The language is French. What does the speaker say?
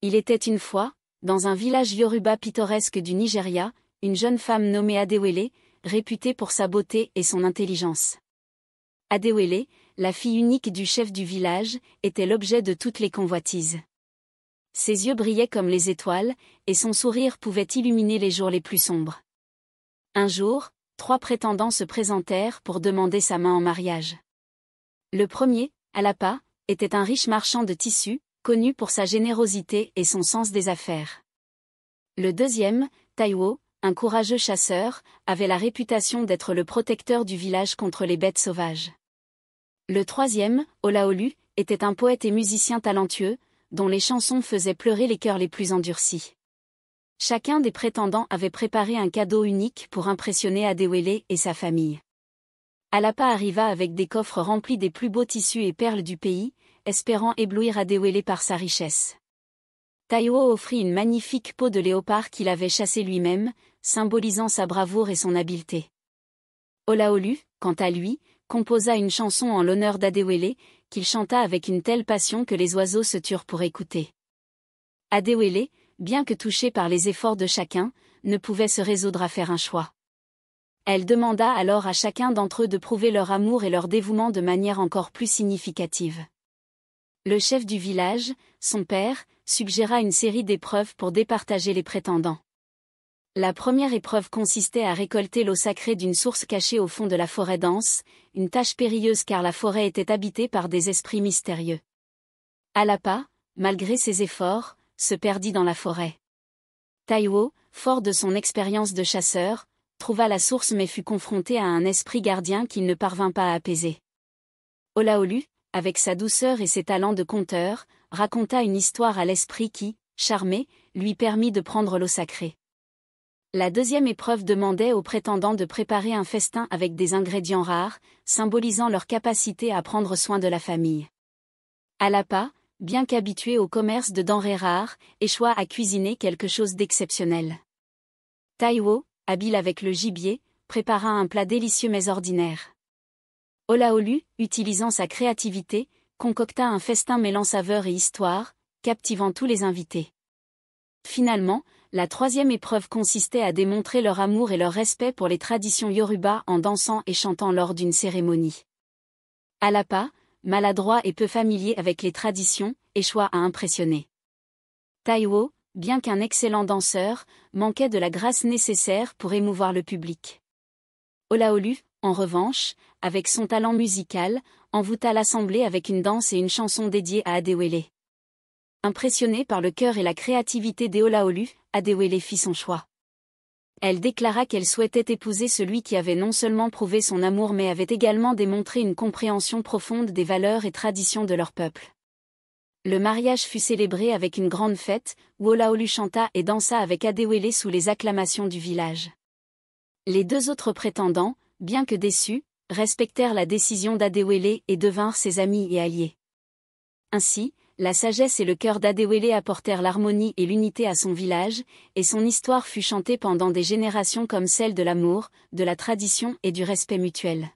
Il était une fois, dans un village yoruba pittoresque du Nigeria, une jeune femme nommée Adewele, réputée pour sa beauté et son intelligence. Adewele, la fille unique du chef du village, était l'objet de toutes les convoitises. Ses yeux brillaient comme les étoiles, et son sourire pouvait illuminer les jours les plus sombres. Un jour, 3 prétendants se présentèrent pour demander sa main en mariage. Le premier, Alapa, était un riche marchand de tissus, connu pour sa générosité et son sens des affaires. Le deuxième, Taiwo, un courageux chasseur, avait la réputation d'être le protecteur du village contre les bêtes sauvages. Le troisième, Olaolu, était un poète et musicien talentueux, dont les chansons faisaient pleurer les cœurs les plus endurcis. Chacun des prétendants avait préparé un cadeau unique pour impressionner Adewele et sa famille. Alapa arriva avec des coffres remplis des plus beaux tissus et perles du pays, espérant éblouir Adewele par sa richesse. Taiwo offrit une magnifique peau de léopard qu'il avait chassée lui-même, symbolisant sa bravoure et son habileté. Olaolu, quant à lui, composa une chanson en l'honneur d'Adewele, qu'il chanta avec une telle passion que les oiseaux se turent pour écouter. Adewele, bien que touchée par les efforts de chacun, ne pouvait se résoudre à faire un choix. Elle demanda alors à chacun d'entre eux de prouver leur amour et leur dévouement de manière encore plus significative. Le chef du village, son père, suggéra une série d'épreuves pour départager les prétendants. La première épreuve consistait à récolter l'eau sacrée d'une source cachée au fond de la forêt dense, une tâche périlleuse car la forêt était habitée par des esprits mystérieux. Alapa, malgré ses efforts, se perdit dans la forêt. Taiwo, fort de son expérience de chasseur, trouva la source mais fut confronté à un esprit gardien qu'il ne parvint pas à apaiser. Olaolu, avec sa douceur et ses talents de conteur, raconta une histoire à l'esprit qui, charmé, lui permit de prendre l'eau sacrée. La deuxième épreuve demandait aux prétendants de préparer un festin avec des ingrédients rares, symbolisant leur capacité à prendre soin de la famille. Alapa, bien qu'habitué au commerce de denrées rares, échoua à cuisiner quelque chose d'exceptionnel. Taiwo, habile avec le gibier, prépara un plat délicieux mais ordinaire. Olaolu, utilisant sa créativité, concocta un festin mêlant saveur et histoire, captivant tous les invités. Finalement, la troisième épreuve consistait à démontrer leur amour et leur respect pour les traditions yoruba en dansant et chantant lors d'une cérémonie. Alapa, maladroit et peu familier avec les traditions, échoua à impressionner. Taiwo, bien qu'un excellent danseur, manquait de la grâce nécessaire pour émouvoir le public. Olaolu, en revanche, avec son talent musical, envoûta l'assemblée avec une danse et une chanson dédiée à Adewele. Impressionnée par le cœur et la créativité d'Olaolu, Adewele fit son choix. Elle déclara qu'elle souhaitait épouser celui qui avait non seulement prouvé son amour mais avait également démontré une compréhension profonde des valeurs et traditions de leur peuple. Le mariage fut célébré avec une grande fête, où Olaolu chanta et dansa avec Adewele sous les acclamations du village. Les 2 autres prétendants, bien que déçus, respectèrent la décision d'Adewele et devinrent ses amis et alliés. Ainsi, la sagesse et le cœur d'Adewele apportèrent l'harmonie et l'unité à son village, et son histoire fut chantée pendant des générations comme celle de l'amour, de la tradition et du respect mutuel.